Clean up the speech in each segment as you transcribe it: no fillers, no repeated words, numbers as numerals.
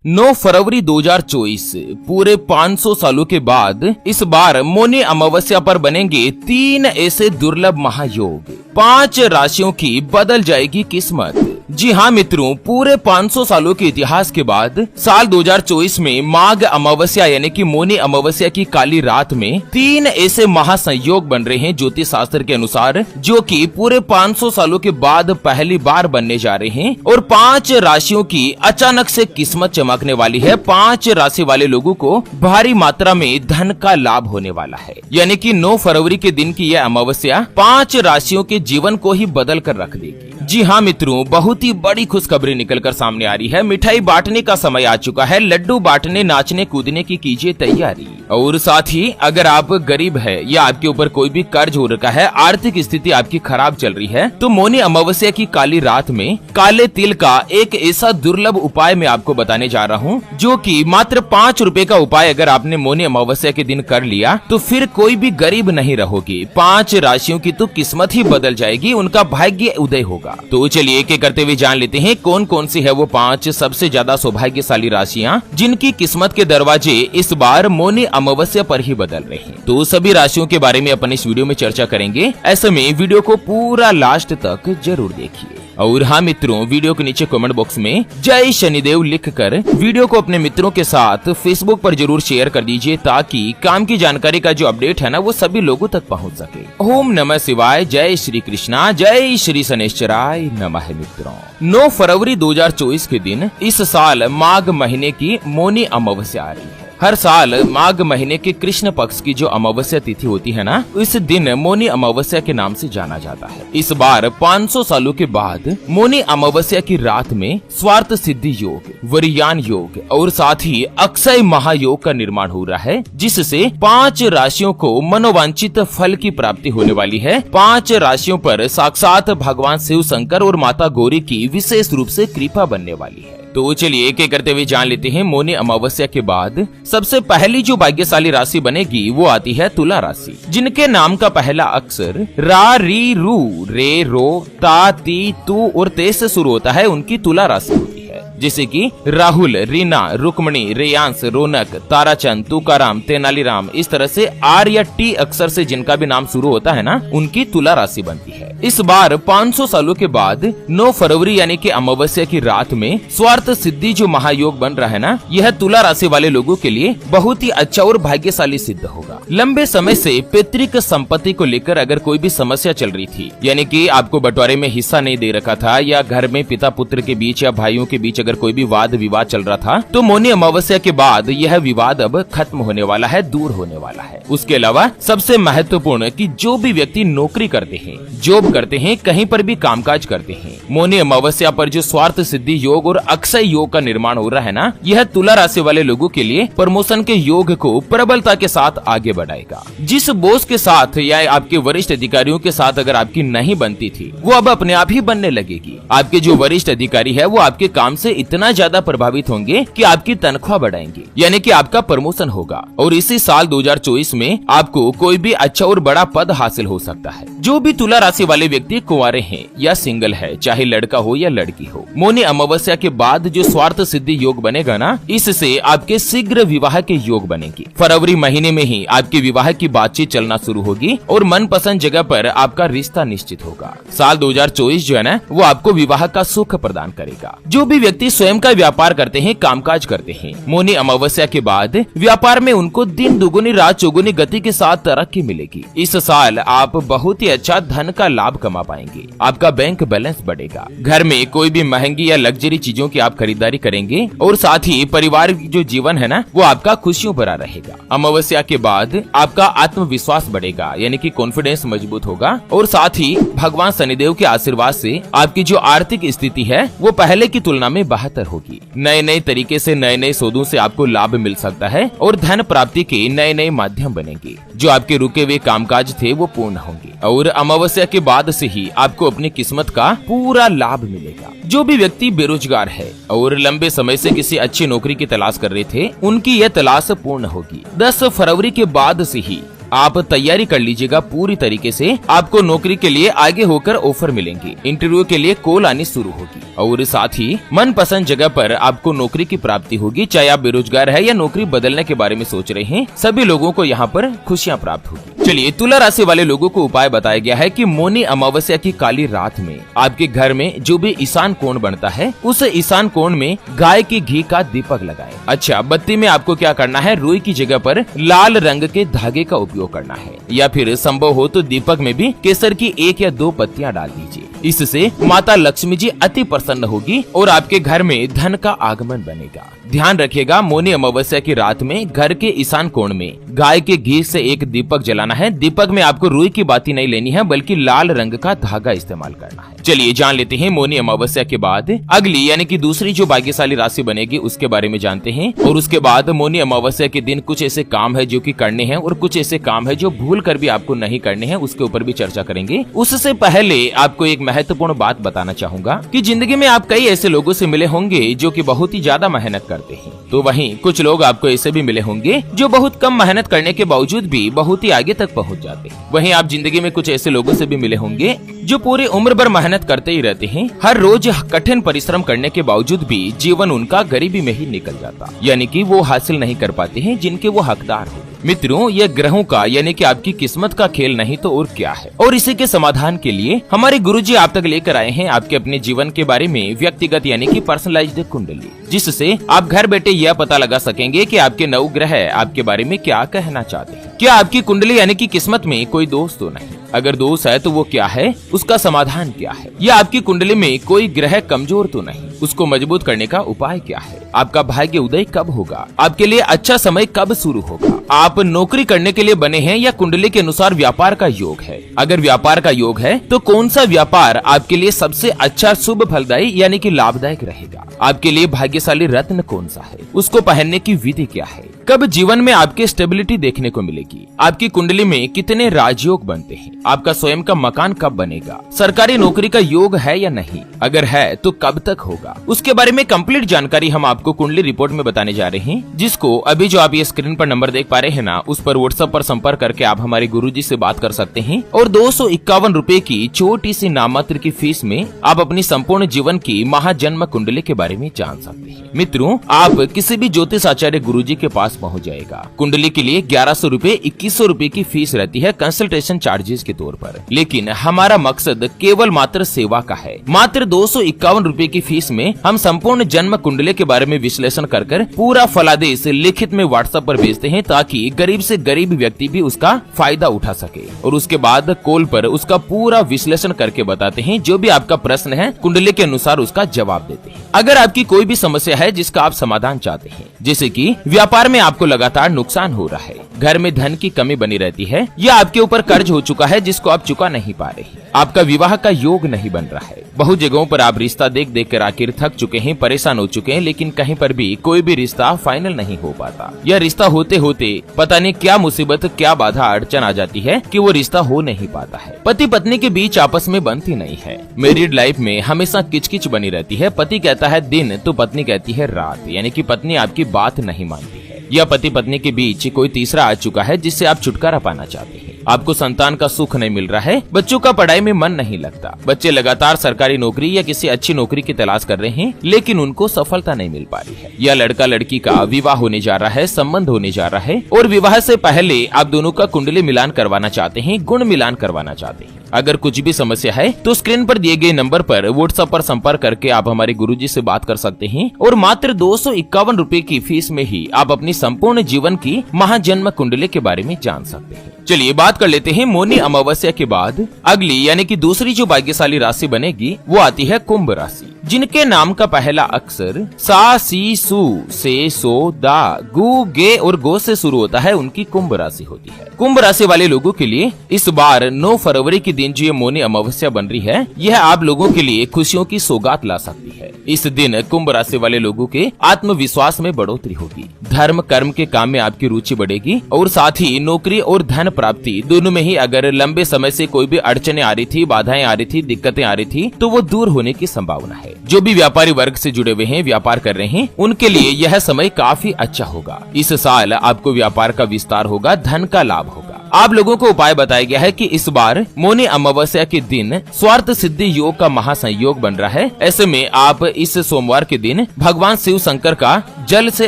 9 फरवरी 2024 पूरे 500 सालों के बाद इस बार मौनी अमावस्या पर बनेंगे 3 ऐसे दुर्लभ महायोग। 5 राशियों की बदल जाएगी किस्मत। जी हाँ मित्रों, पूरे 500 सालों के इतिहास के बाद साल 2024 में माघ अमावस्या यानी कि मौनी अमावस्या की काली रात में 3 ऐसे महासंयोग बन रहे हैं ज्योतिष शास्त्र के अनुसार, जो कि पूरे 500 सालों के बाद पहली बार बनने जा रहे हैं और 5 राशियों की अचानक से किस्मत चमकने वाली है। 5 राशि वाले लोगों को भारी मात्रा में धन का लाभ होने वाला है। यानी कि 9 फरवरी के दिन की यह अमावस्या 5 राशियों के जीवन को ही बदल कर रख देगी। जी हाँ मित्रों, बहुत ही बड़ी खुशखबरी निकलकर सामने आ रही है। मिठाई बांटने का समय आ चुका है। लड्डू बांटने, नाचने कूदने की कीजिए तैयारी। और साथ ही अगर आप गरीब है या आपके ऊपर कोई भी कर्ज हो रखा है, आर्थिक स्थिति आपकी खराब चल रही है, तो मौनी अमावस्या की काली रात में काले तिल का एक ऐसा दुर्लभ उपाय मैं आपको बताने जा रहा हूँ, जो कि मात्र 5 रुपए का उपाय अगर आपने मौनी अमावस्या के दिन कर लिया तो फिर कोई भी गरीब नहीं रहोगे। 5 राशियों की तो किस्मत ही बदल जाएगी, उनका भाग्य उदय होगा। तो चलिए एक एक करते हुए जान लेते हैं कौन कौन सी है वो 5 सबसे ज्यादा सौभाग्यशाली राशियां जिनकी किस्मत के दरवाजे इस बार मौनी अमावस्या पर ही बदल रहे हैं। तो सभी राशियों के बारे में अपन इस वीडियो में चर्चा करेंगे। ऐसे में वीडियो को पूरा लास्ट तक जरूर देखिए। और हाँ मित्रों, वीडियो के नीचे कमेंट बॉक्स में जय शनिदेव लिखकर वीडियो को अपने मित्रों के साथ फेसबुक पर जरूर शेयर कर दीजिए, ताकि काम की जानकारी का जो अपडेट है ना वो सभी लोगों तक पहुंच सके। ओम नमः शिवाय, जय श्री कृष्णा, जय श्री शनैश्चराय नमः। मित्रों, 9 फरवरी 2024 के दिन इस साल माघ महीने की मौनी अमावस्या आ रही है। हर साल माघ महीने के कृष्ण पक्ष की जो अमावस्या तिथि होती है ना, इस दिन मौनी अमावस्या के नाम से जाना जाता है। इस बार 500 सालों के बाद मौनी अमावस्या की रात में स्वार्थ सिद्धि योग, वरयान योग और साथ ही अक्षय महायोग का निर्माण हो रहा है, जिससे 5 राशियों को मनोवांछित फल की प्राप्ति होने वाली है। 5 राशियों पर साक्षात भगवान शिव शंकर और माता गौरी की विशेष रूप से कृपा बनने वाली है। तो चलिए एक एक करते हुए जान लेते हैं। मौनी अमावस्या के बाद सबसे पहली जो भाग्यशाली राशि बनेगी वो आती है तुला राशि, जिनके नाम का पहला अक्षर रा, री, रू, रे, रो, ता, ती, तू और ते से शुरू होता है, उनकी तुला राशि होती है। जैसे कि राहुल, रीना, रुक्मणी, रेयांश, रौनक, ताराचंद, तुकाराम, तेनालीराम, इस तरह से आर या टी अक्षर से जिनका भी नाम शुरू होता है ना, उनकी तुला राशि बनती है। इस बार 500 सालों के बाद 9 फरवरी यानी कि अमावस्या की रात में स्वार्थ सिद्धि जो महायोग बन रहा है ना, यह तुला राशि वाले लोगों के लिए बहुत ही अच्छा और भाग्यशाली सिद्ध होगा। लंबे समय से पैतृक संपत्ति को लेकर अगर कोई भी समस्या चल रही थी, यानी कि आपको बंटवारे में हिस्सा नहीं दे रखा था, या घर में पिता पुत्र के बीच या भाइयों के बीच अगर कोई भी वाद विवाद चल रहा था, तो मौनी अमावस्या के बाद यह विवाद अब खत्म होने वाला है, दूर होने वाला है। उसके अलावा सबसे महत्वपूर्ण कि जो भी व्यक्ति नौकरी करते हैं, जॉब करते हैं, कहीं पर भी कामकाज करते हैं, मौनी अमावस्या पर जो स्वार्थ सिद्धि योग और अक्षय योग का निर्माण हो रहा है ना, यह तुला राशि वाले लोगों के लिए प्रमोशन के योग को प्रबलता के साथ आगे बढ़ाएगा। जिस बॉस के साथ या आपके वरिष्ठ अधिकारियों के साथ अगर आपकी नहीं बनती थी, वो अब अपने आप ही बनने लगेगी। आपके जो वरिष्ठ अधिकारी है वो आपके काम से इतना ज्यादा प्रभावित होंगे कि आपकी तनख्वाह बढ़ाएंगे, यानी कि आपका प्रमोशन होगा। और इसी साल 2024 में आपको कोई भी अच्छा और बड़ा पद हासिल हो सकता है। जो भी तुला राशि वाले व्यक्ति कुंवारे हैं या सिंगल है, चाहे लड़का हो या लड़की हो, मौनी अमावस्या के बाद जो स्वार्थ सिद्धि योग बनेगा ना, इससे आपके शीघ्र विवाह के योग बनेंगे। फरवरी महीने में ही आपके विवाह की बातचीत चलना शुरू होगी और मनपसंद जगह पर आपका रिश्ता निश्चित होगा। साल 2024 जो है ना, वो आपको विवाह का सुख प्रदान करेगा। जो भी व्यक्ति स्वयं का व्यापार करते हैं, कामकाज करते हैं, मौनी अमावस्या के बाद व्यापार में उनको दिन दुगुनी रात चौगुनी गति के साथ तरक्की मिलेगी। इस साल आप बहुत ही अच्छा धन का लाभ कमा पाएंगे। आपका बैंक बैलेंस बढ़ेगा। घर में कोई भी महंगी या लग्जरी चीजों की आप खरीदारी करेंगे और साथ ही परिवार जो जीवन है ना, वो आपका खुशियों भरा रहेगा। अमावस्या के बाद आपका आत्मविश्वास बढ़ेगा, यानी कि कॉन्फिडेंस मजबूत होगा और साथ ही भगवान शनिदेव के आशीर्वाद से आपकी जो आर्थिक स्थिति है वो पहले की तुलना में बेहतर होगी। नए नए तरीके से नए नए सौदों से आपको लाभ मिल सकता है और धन प्राप्ति के नए नए माध्यम बनेंगे। जो आपके रुके हुए कामकाज थे वो पूर्ण होंगे और अमावस्या के बाद से ही आपको अपनी किस्मत का पूरा लाभ मिलेगा। जो भी व्यक्ति बेरोजगार है और लंबे समय से किसी अच्छी नौकरी की तलाश कर रहे थे, उनकी यह तलाश पूर्ण होगी। 10 फरवरी के बाद से ही आप तैयारी कर लीजिएगा पूरी तरीके से। आपको नौकरी के लिए आगे होकर ऑफर मिलेंगे, इंटरव्यू के लिए कॉल आनी शुरू होगी और साथ ही मनपसंद जगह पर आपको नौकरी की प्राप्ति होगी। चाहे आप बेरोजगार है या नौकरी बदलने के बारे में सोच रहे हैं, सभी लोगों को यहाँ पर खुशियाँ प्राप्त होगी। चलिए, तुला राशि वाले लोगों को उपाय बताया गया है कि मौनी अमावस्या की काली रात में आपके घर में जो भी ईशान कोण बनता है, उस ईशान कोण में गाय के घी का दीपक लगाएं। अच्छा, बत्ती में आपको क्या करना है, रुई की जगह पर लाल रंग के धागे का उपयोग करना है, या फिर संभव हो तो दीपक में भी केसर की 1 या 2 पत्तियां डाल दीजिए। इससे माता लक्ष्मी जी अति प्रसन्न होगी और आपके घर में धन का आगमन बनेगा। ध्यान रखिएगा, मौनी अमावस्या की रात में घर के ईशान कोण में गाय के घी से एक दीपक जलाना है। दीपक में आपको रुई की बाती नहीं लेनी है, बल्कि लाल रंग का धागा इस्तेमाल करना है। चलिए जान लेते हैं मौनी अमावस्या के बाद अगली यानी कि दूसरी जो भाग्यशाली राशि बनेगी उसके बारे में जानते हैं। और उसके बाद मौनी अमावस्या के दिन कुछ ऐसे काम है जो कि करने हैं और कुछ ऐसे काम है जो भूल कर भी आपको नहीं करने हैं, उसके ऊपर भी चर्चा करेंगे। उससे पहले आपको एक महत्वपूर्ण बात बताना चाहूंगा कि जिंदगी में आप कई ऐसे लोगों से मिले होंगे जो कि बहुत ही ज्यादा मेहनत करते हैं, तो वहीं कुछ लोग आपको ऐसे भी मिले होंगे जो बहुत कम मेहनत करने के बावजूद भी बहुत ही आगे तक पहुंच जाते हैं। वहीं आप जिंदगी में कुछ ऐसे लोगों से भी मिले होंगे जो पूरी उम्र भर मेहनत करते ही रहते हैं, हर रोज कठिन परिश्रम करने के बावजूद भी जीवन उनका गरीबी में ही निकल जाता, यानी कि वो हासिल नहीं कर पाते हैं जिनके वो हकदार हो। मित्रों, यह ग्रहों का यानी कि आपकी किस्मत का खेल नहीं तो और क्या है। और इसी के समाधान के लिए हमारे गुरुजी आप तक लेकर आए हैं आपके अपने जीवन के बारे में व्यक्तिगत यानी कि पर्सनलाइज्ड कुंडली, जिससे आप घर बैठे यह पता लगा सकेंगे कि आपके 9 ग्रह आपके बारे में क्या कहना चाहते हैं। क्या आपकी कुंडली यानी कि किस्मत में कोई दोष तो नहीं, अगर दोष है तो वो क्या है, उसका समाधान क्या है। या आपकी कुंडली में कोई ग्रह कमजोर तो नहीं, उसको मजबूत करने का उपाय क्या है। आपका भाग्य उदय कब होगा, आपके लिए अच्छा समय कब शुरू होगा। आप नौकरी करने के लिए बने हैं या कुंडली के अनुसार व्यापार का योग है। अगर व्यापार का योग है तो कौन सा व्यापार आपके लिए सबसे अच्छा शुभ फलदायी यानी कि लाभदायक रहेगा। आपके लिए भाग्यशाली रत्न कौन सा है, उसको पहनने की विधि क्या है। कब जीवन में आपके स्टेबिलिटी देखने को मिलेगी। आपकी कुंडली में कितने राजयोग बनते हैं। आपका स्वयं का मकान कब बनेगा। सरकारी नौकरी का योग है या नहीं, अगर है तो कब तक होगा। उसके बारे में कंप्लीट जानकारी हम आपको कुंडली रिपोर्ट में बताने जा रहे हैं, जिसको अभी जो आप ये स्क्रीन पर नंबर देख पा रहे हैं ना, उस पर व्हाट्सएप पर संपर्क करके आप हमारे गुरुजी से बात कर सकते हैं। और 251 रुपए की छोटी सी नाममात्र की फीस में आप अपनी संपूर्ण जीवन की महाजन्म कुंडली के बारे में जान सकते हैं। मित्रों, आप किसी भी ज्योतिष आचार्य गुरुजी के पास पहुंच जाएगा। कुंडली के लिए 1100 रुपए 2100 रुपए की फीस रहती है कंसल्टेशन चार्जेस के तौर पर, लेकिन हमारा मकसद केवल मात्र सेवा का है। मात्र 251 रुपए की फीस में हम संपूर्ण जन्म कुंडली के बारे में विश्लेषण कर पूरा फलादेश लिखित में व्हाट्सएप पर भेजते हैं, ताकि गरीब से गरीब व्यक्ति भी उसका फायदा उठा सके। और उसके बाद कॉल पर उसका पूरा विश्लेषण करके बताते हैं, जो भी आपका प्रश्न है कुंडली के अनुसार उसका जवाब देते हैं। अगर आपकी कोई भी समस्या है जिसका आप समाधान चाहते हैं, जैसे कि व्यापार में आपको लगातार नुकसान हो रहा है, घर में धन की कमी बनी रहती है, या आपके ऊपर कर्ज हो चुका है जिसको आप चुका नहीं पा रहे, आपका विवाह का योग नहीं बन रहा है, बहुत जगहों पर आप रिश्ता देख देख कर आखिर थक चुके हैं, परेशान हो चुके हैं, लेकिन कहीं पर भी कोई भी रिश्ता फाइनल नहीं हो पाता, या रिश्ता होते होते पता नहीं क्या मुसीबत क्या बाधा अड़चन आ जाती है कि वो रिश्ता हो नहीं पाता है। पति पत्नी के बीच आपस में बनती नहीं है। मैरिड लाइफ में हमेशा किचकिच बनी रहती है। पति कहता है दिन तो पत्नी कहती है रात, यानी कि पत्नी आपकी बात नहीं मानती है। या पति पत्नी के बीच कोई तीसरा आ चुका है जिससे आप छुटकारा पाना चाहते हैं। आपको संतान का सुख नहीं मिल रहा है, बच्चों का पढ़ाई में मन नहीं लगता, बच्चे लगातार सरकारी नौकरी या किसी अच्छी नौकरी की तलाश कर रहे हैं, लेकिन उनको सफलता नहीं मिल पा रही है। या लड़का लड़की का विवाह होने जा रहा है, संबंध होने जा रहा है, और विवाह से पहले आप दोनों का कुंडली मिलान करवाना चाहते हैं, गुण मिलान करवाना चाहते हैं। अगर कुछ भी समस्या है तो स्क्रीन पर दिए गए नंबर पर व्हाट्सएप पर संपर्क करके आप हमारे गुरुजी से बात कर सकते हैं, और मात्र 251 रुपए की फीस में ही आप अपनी संपूर्ण जीवन की महाजन्म कुंडली के बारे में जान सकते हैं। चलिए बात कर लेते हैं मौनी अमावस्या के बाद अगली यानी कि दूसरी जो भाग्यशाली राशि बनेगी वो आती है कुंभ राशि, जिनके नाम का पहला अक्षर सा सी सु से सो दा गु गे और गो से शुरू होता है, उनकी कुंभ राशि होती है। कुंभ राशि वाले लोगों के लिए इस बार 9 फरवरी के दिन जो ये मौनी अमावस्या बन रही है, यह आप लोगों के लिए खुशियों की सौगात ला सकती है। इस दिन कुंभ राशि वाले लोगों के आत्मविश्वास में बढ़ोतरी होगी, धर्म कर्म के काम में आपकी रुचि बढ़ेगी, और साथ ही नौकरी और धन प्राप्ति दोनों में ही अगर लंबे समय से कोई भी अड़चने आ रही थी, बाधाएं आ रही थी, दिक्कतें आ रही थी, तो वो दूर होने की संभावना है। जो भी व्यापारी वर्ग से जुड़े हुए हैं, व्यापार कर रहे हैं, उनके लिए यह समय काफी अच्छा होगा। इस साल आपको व्यापार का विस्तार होगा, धन का लाभ होगा। आप लोगों को उपाय बताया गया है कि इस बार मौनी अमावस्या के दिन स्वार्थ सिद्धि योग का महासंयोग बन रहा है। ऐसे में आप इस सोमवार के दिन भगवान शिव शंकर का जल से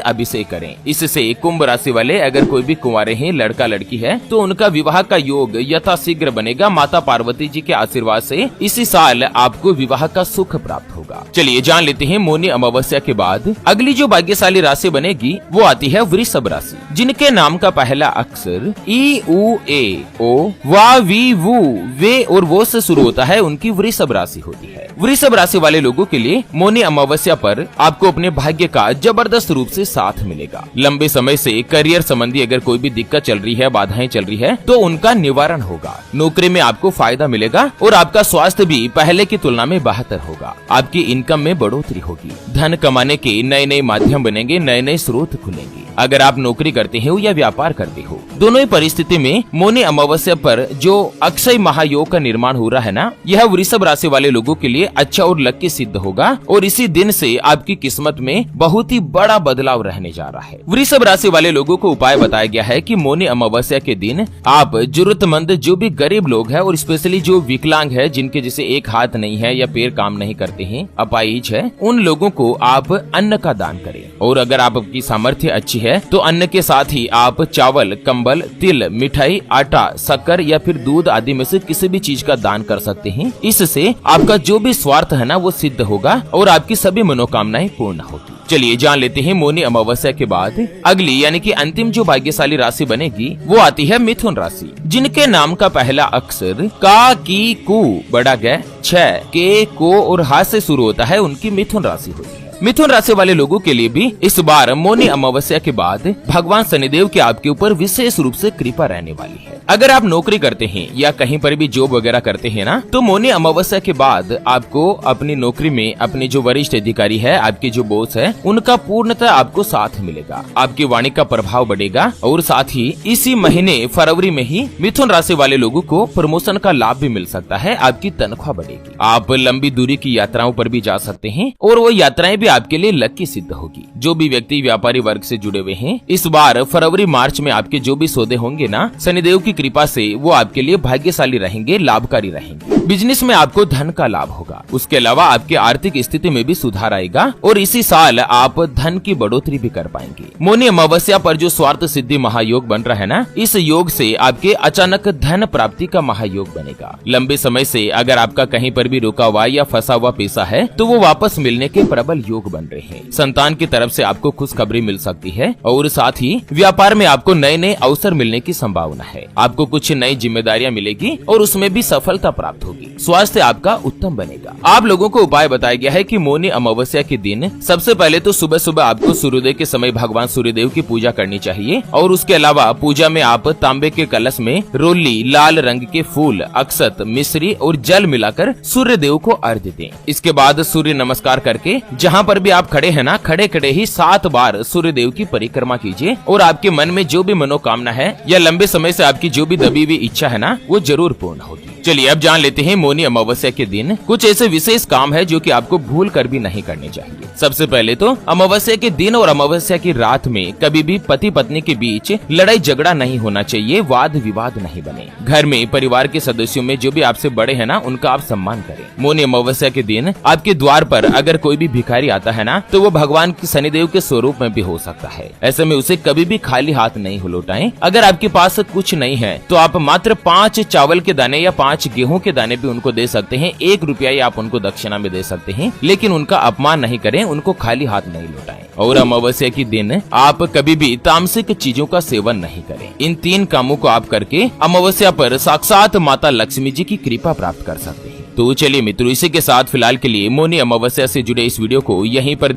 अभिषेक करें। इससे कुंभ राशि वाले अगर कोई भी कुंवारे हैं, लड़का लड़की है, तो उनका विवाह का योग यथाशीघ्र बनेगा। माता पार्वती जी के आशीर्वाद से इसी साल आपको विवाह का सुख प्राप्त होगा। चलिए जान लेते हैं मौनी अमावस्या के बाद अगली जो भाग्यशाली राशि बनेगी वो आती है वृषभ राशि, जिनके नाम का पहला अक्षर ई उ ए ओ वा वी वू वे और वो से शुरू होता है, उनकी वृषभ राशि होती है। वृषभ राशि वाले लोगों के लिए मौनी अमावस्या पर आपको अपने भाग्य का जबरदस्त रूप से साथ मिलेगा। लंबे समय से करियर संबंधी अगर कोई भी दिक्कत चल रही है, बाधाएं चल रही है, तो उनका निवारण होगा। नौकरी में आपको फायदा मिलेगा और आपका स्वास्थ्य भी पहले की तुलना में बेहतर होगा। आपकी इनकम में बढ़ोतरी होगी। धन कमाने के नए नए माध्यम बनेंगे, नए नए स्रोत खुलेंगे। अगर आप नौकरी करते हो या व्यापार करते हो, दोनों ही परिस्थिति में मौनी अमावस्या पर जो अक्षय महायोग का निर्माण हो रहा है ना, यह वृषभ राशि वाले लोगों के लिए अच्छा और लकी सिद्ध होगा और इसी दिन से आपकी किस्मत में बहुत ही बड़ा बदलाव रहने जा रहा है। वृषभ राशि वाले लोगों को उपाय बताया गया है कि मौनी अमावस्या के दिन आप जरूरतमंद जो भी गरीब लोग हैं और स्पेशली जो विकलांग है, जिनके जैसे एक हाथ नहीं है या पैर काम नहीं करते हैं, अपाहिज है, उन लोगों को आप अन्न का दान करें। और अगर आपकी सामर्थ्य अच्छी है तो अन्न के साथ ही आप चावल, कंबल, तिल, मिठाई, आटा, शक्कर या फिर दूध आदि में से किसी भी चीज का दान कर सकते हैं। इससे आपका जो भी स्वार्थ है ना वो सिद्ध होगा और आपकी सभी मनोकामनाएं पूर्ण होगी। चलिए जान लेते हैं मौनी अमावस्या के बाद अगली यानी कि अंतिम जो भाग्यशाली राशि बनेगी वो आती है मिथुन राशि, जिनके नाम का पहला अक्षर का, की, कु, बड़ा ग, छ, के, को और हा से शुरू होता है, उनकी मिथुन राशि होती है। मिथुन राशि वाले लोगों के लिए भी इस बार मौनी अमावस्या के बाद भगवान शनिदेव की आपके ऊपर विशेष रूप से कृपा रहने वाली है। अगर आप नौकरी करते हैं या कहीं पर भी जॉब वगैरह करते हैं ना, तो मौनी अमावस्या के बाद आपको अपनी नौकरी में अपने जो वरिष्ठ अधिकारी है, आपके जो बॉस है, उनका पूर्णतः आपको साथ मिलेगा। आपकी वाणी का प्रभाव बढ़ेगा और साथ ही इसी महीने फरवरी में ही मिथुन राशि वाले लोगों को प्रमोशन का लाभ भी मिल सकता है। आपकी तनख्वाह बढ़ेगी। आप लंबी दूरी की यात्राओं पर भी जा सकते हैं और वो यात्राएं भी आपके लिए लकी सिद्ध होगी। जो भी व्यक्ति व्यापारी वर्ग से जुड़े हुए हैं, इस बार फरवरी मार्च में आपके जो भी सौदे होंगे ना, शनिदेव की कृपा से वो आपके लिए भाग्यशाली रहेंगे, लाभकारी रहेंगे। बिजनेस में आपको धन का लाभ होगा। उसके अलावा आपकी आर्थिक स्थिति में भी सुधार आएगा और इसी साल आप धन की बढ़ोतरी भी कर पाएंगे। मौनी अमावस्या पर जो स्वार्थ सिद्धि महायोग बन रहा है ना, इस योग से आपके अचानक धन प्राप्ति का महायोग बनेगा। लंबे समय से अगर आपका कहीं पर भी रुका हुआ या फंसा हुआ पैसा है तो वो वापस मिलने के प्रबल योग बन रहे हैं। संतान की तरफ से आपको खुशखबरी मिल सकती है और साथ ही व्यापार में आपको नए नए अवसर मिलने की संभावना है। आपको कुछ नई जिम्मेदारियां मिलेगी और उसमें भी सफलता प्राप्त होगी। स्वास्थ्य आपका उत्तम बनेगा। आप लोगों को उपाय बताया गया है कि मौनी अमावस्या के दिन सबसे पहले तो सुबह सुबह आपको सूर्योदय के समय भगवान सूर्यदेव की पूजा करनी चाहिए और उसके अलावा पूजा में आप तांबे के कलश में रोली, लाल रंग के फूल, अक्षत, मिश्री और जल मिलाकर सूर्यदेव को अर्घ्य दें। इसके बाद सूर्य नमस्कार करके जहाँ पर भी आप खड़े हैं ना, खड़े खड़े ही 7 बार सूर्यदेव की परिक्रमा कीजिए और आपके मन में जो भी मनोकामना है या लंबे समय से आपकी जो भी दबी हुई इच्छा है ना, वो जरूर पूर्ण होगी। चलिए अब जान लेते हैं मौनी अमावस्या के दिन कुछ ऐसे विशेष काम है जो कि आपको भूल कर भी नहीं करने चाहिए। सबसे पहले तो अमावस्या के दिन और अमावस्या की रात में कभी भी पति पत्नी के बीच लड़ाई झगड़ा नहीं होना चाहिए, वाद विवाद नहीं बने। घर में परिवार के सदस्यों में जो भी आपसे बड़े हैं ना, उनका आप सम्मान करें। मौनी अमावस्या के दिन आपके द्वार पर अगर कोई भी भिखारी आता है ना, तो वो भगवान के शनिदेव के स्वरूप में भी हो सकता है। ऐसे में उसे कभी भी खाली हाथ नहीं लौटाएं। अगर आपके पास कुछ नहीं है तो आप मात्र 5 चावल के दाने या 5 गेहूं के दाने भी उनको दे सकते हैं। 1 रुपया या आप उनको दक्षिणा में दे सकते हैं, लेकिन उनका अपमान नहीं करें, उनको खाली हाथ नहीं लौटाएं। और अमावस्या के दिन आप कभी भी तामसिक चीजों का सेवन नहीं करें। इन 3 कामों को आप करके अमावस्या पर साक्षात माता लक्ष्मी जी की कृपा प्राप्त कर सकते हैं। तो चलिए मित्रों, इसी के साथ फिलहाल के लिए मौनी अमावस्या से जुड़े इस वीडियो को यहीं पर